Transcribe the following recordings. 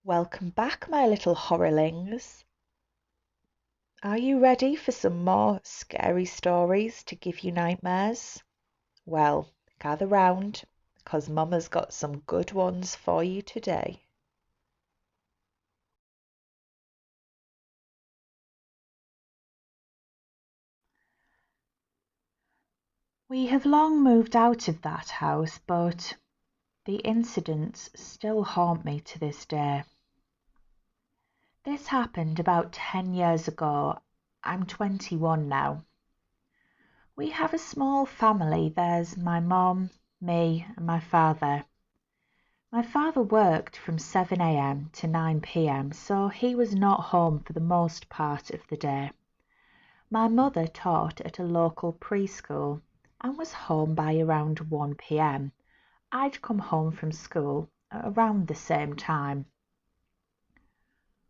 Welcome back, my little horrorlings. Are you ready for some more scary stories to give you nightmares? Well, gather round, 'cause Mama's got some good ones for you today. We have long moved out of that house, but the incidents still haunt me to this day. This happened about 10 years ago. I'm 21 now. We have a small family. There's my mom, me, and my father. My father worked from 7 a.m. to 9 p.m., so he was not home for the most part of the day. My mother taught at a local preschool and was home by around 1 p.m. I'd come home from school at around the same time.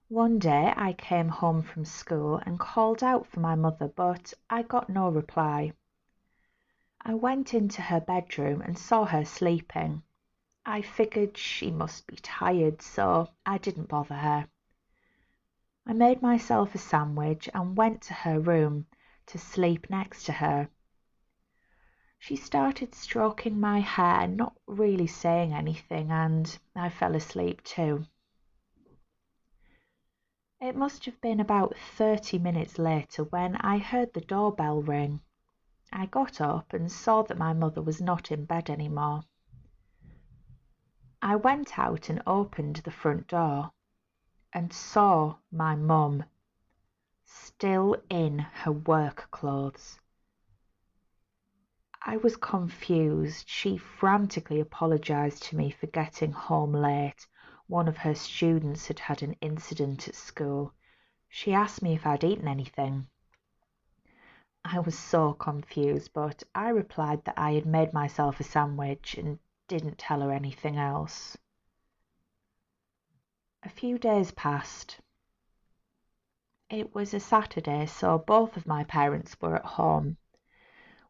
One day I came home from school and called out for my mother, but I got no reply. I went into her bedroom and saw her sleeping. I figured she must be tired, so I didn't bother her. I made myself a sandwich and went to her room to sleep next to her. She started stroking my hair, not really saying anything, and I fell asleep too. It must have been about 30 minutes later when I heard the doorbell ring. I got up and saw that my mother was not in bed anymore. I went out and opened the front door and saw my mum still in her work clothes. I was confused. She frantically apologised to me for getting home late. One of her students had had an incident at school. She asked me if I'd eaten anything. I was so confused, but I replied that I had made myself a sandwich and didn't tell her anything else. A few days passed. It was a Saturday, so both of my parents were at home.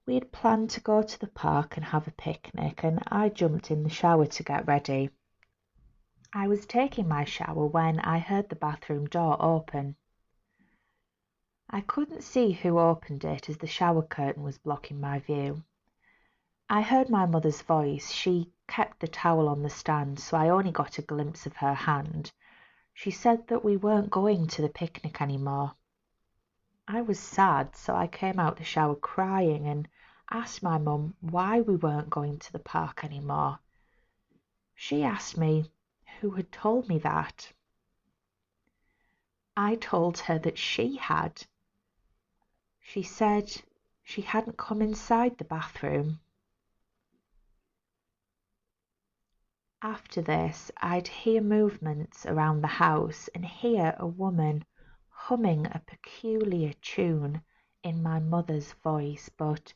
We had planned to go to the park and have a picnic, and I jumped in the shower to get ready. I was taking my shower when I heard the bathroom door open. I couldn't see who opened it as the shower curtain was blocking my view. I heard my mother's voice. She kept the towel on the stand, so I only got a glimpse of her hand. She said that we weren't going to the picnic anymore. I was sad, so I came out the shower crying and asked my mum why we weren't going to the park anymore. She asked me who had told me that. I told her that she had. She said she hadn't come inside the bathroom. After this, I'd hear movements around the house and hear a woman humming a peculiar tune in my mother's voice, but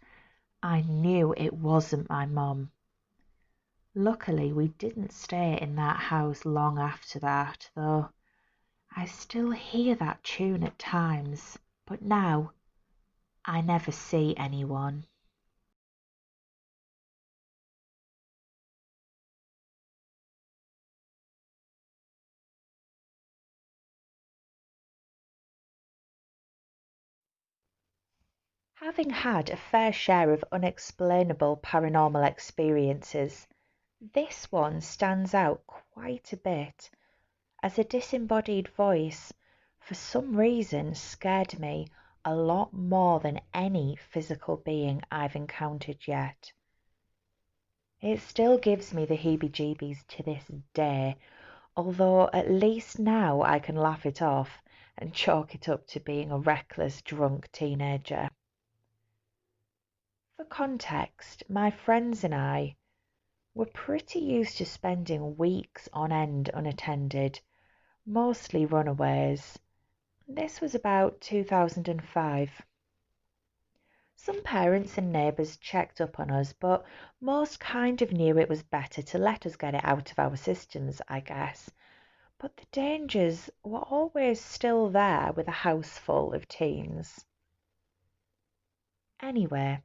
I knew it wasn't my mum. Luckily, we didn't stay in that house long after that, though I still hear that tune at times, but now I never see anyone. Having had a fair share of unexplainable paranormal experiences, this one stands out quite a bit, as a disembodied voice for some reason scared me a lot more than any physical being I've encountered yet. It still gives me the heebie-jeebies to this day, although at least now I can laugh it off and chalk it up to being a reckless, drunk teenager. For context, my friends and I were pretty used to spending weeks on end unattended, mostly runaways. This was about 2005. Some parents and neighbours checked up on us, but most kind of knew it was better to let us get it out of our systems, I guess. But the dangers were always still there with a house full of teens. Anyway,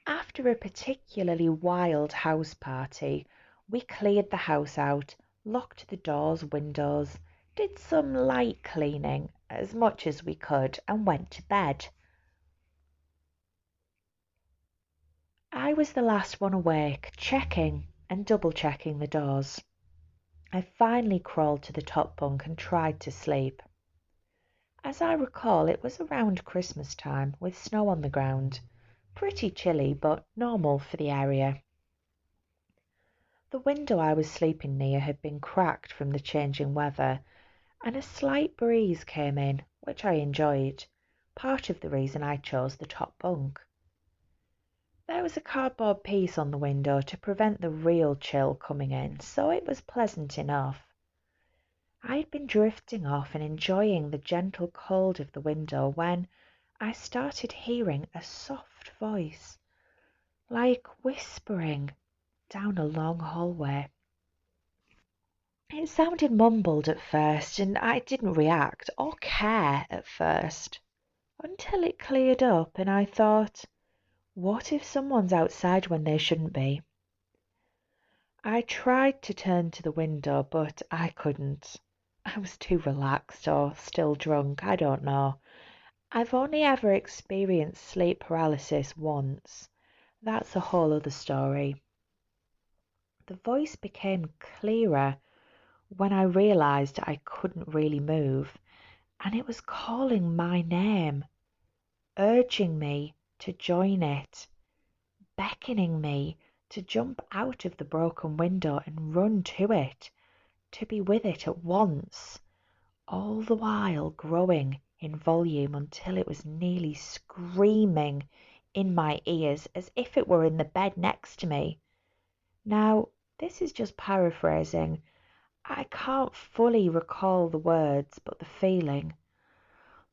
after a particularly wild house party, we cleared the house out, locked the doors, windows, did some light cleaning, as much as we could, and went to bed. I was the last one awake, checking and double-checking the doors. I finally crawled to the top bunk and tried to sleep. As I recall, it was around Christmas time, with snow on the ground. Pretty chilly, but normal for the area. The window I was sleeping near had been cracked from the changing weather, and a slight breeze came in, which I enjoyed, part of the reason I chose the top bunk. There was a cardboard piece on the window to prevent the real chill coming in, so it was pleasant enough. I had been drifting off and enjoying the gentle cold of the window when I started hearing a soft voice, like whispering, down a long hallway. It sounded mumbled at first, and I didn't react or care at first, until it cleared up and I thought, what if someone's outside when they shouldn't be? I tried to turn to the window, but I couldn't. I was too relaxed or still drunk, I don't know. I've only ever experienced sleep paralysis once. That's a whole other story. The voice became clearer when I realised I couldn't really move, and it was calling my name, urging me to join it, beckoning me to jump out of the broken window and run to it, to be with it at once, all the while growing in volume until it was nearly screaming in my ears as if it were in the bed next to me. Now, this is just paraphrasing. I can't fully recall the words, but the feeling.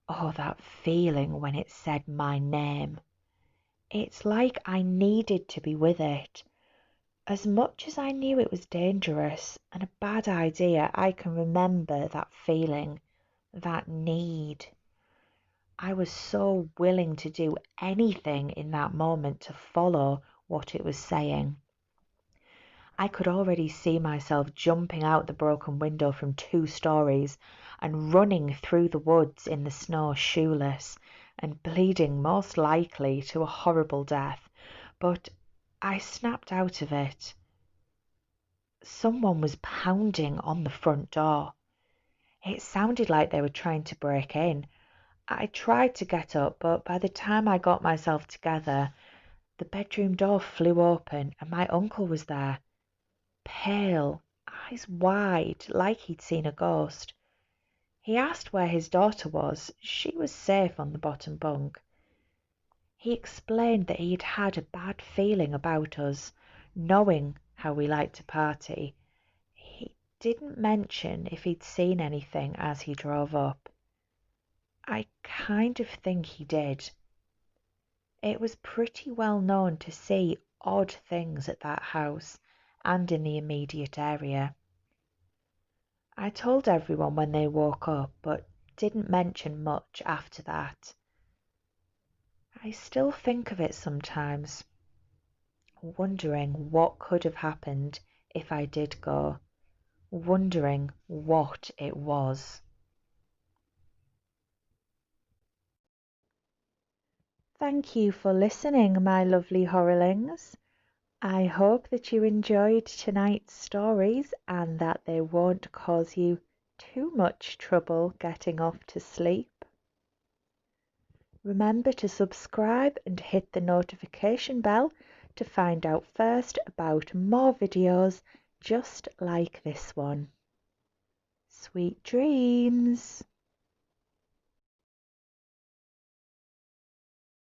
Oh, that feeling when it said my name. It's like I needed to be with it. As much as I knew it was dangerous and a bad idea, I can remember that feeling, that need. I was so willing to do anything in that moment to follow what it was saying. I could already see myself jumping out the broken window from 2 stories and running through the woods in the snow shoeless and bleeding most likely to a horrible death. But I snapped out of it. Someone was pounding on the front door. It sounded like they were trying to break in. I tried to get up, but by the time I got myself together, the bedroom door flew open and my uncle was there. Pale, eyes wide, like he'd seen a ghost. He asked where his daughter was. She was safe on the bottom bunk. He explained that he'd had a bad feeling about us, knowing how we liked to party. He didn't mention if he'd seen anything as he drove up. I kind of think he did. It was pretty well known to see odd things at that house and in the immediate area. I told everyone when they woke up, but didn't mention much after that. I still think of it sometimes, wondering what could have happened if I did go, wondering what it was. Thank you for listening, my lovely horrorlings. I hope that you enjoyed tonight's stories and that they won't cause you too much trouble getting off to sleep. Remember to subscribe and hit the notification bell to find out first about more videos just like this one. Sweet dreams!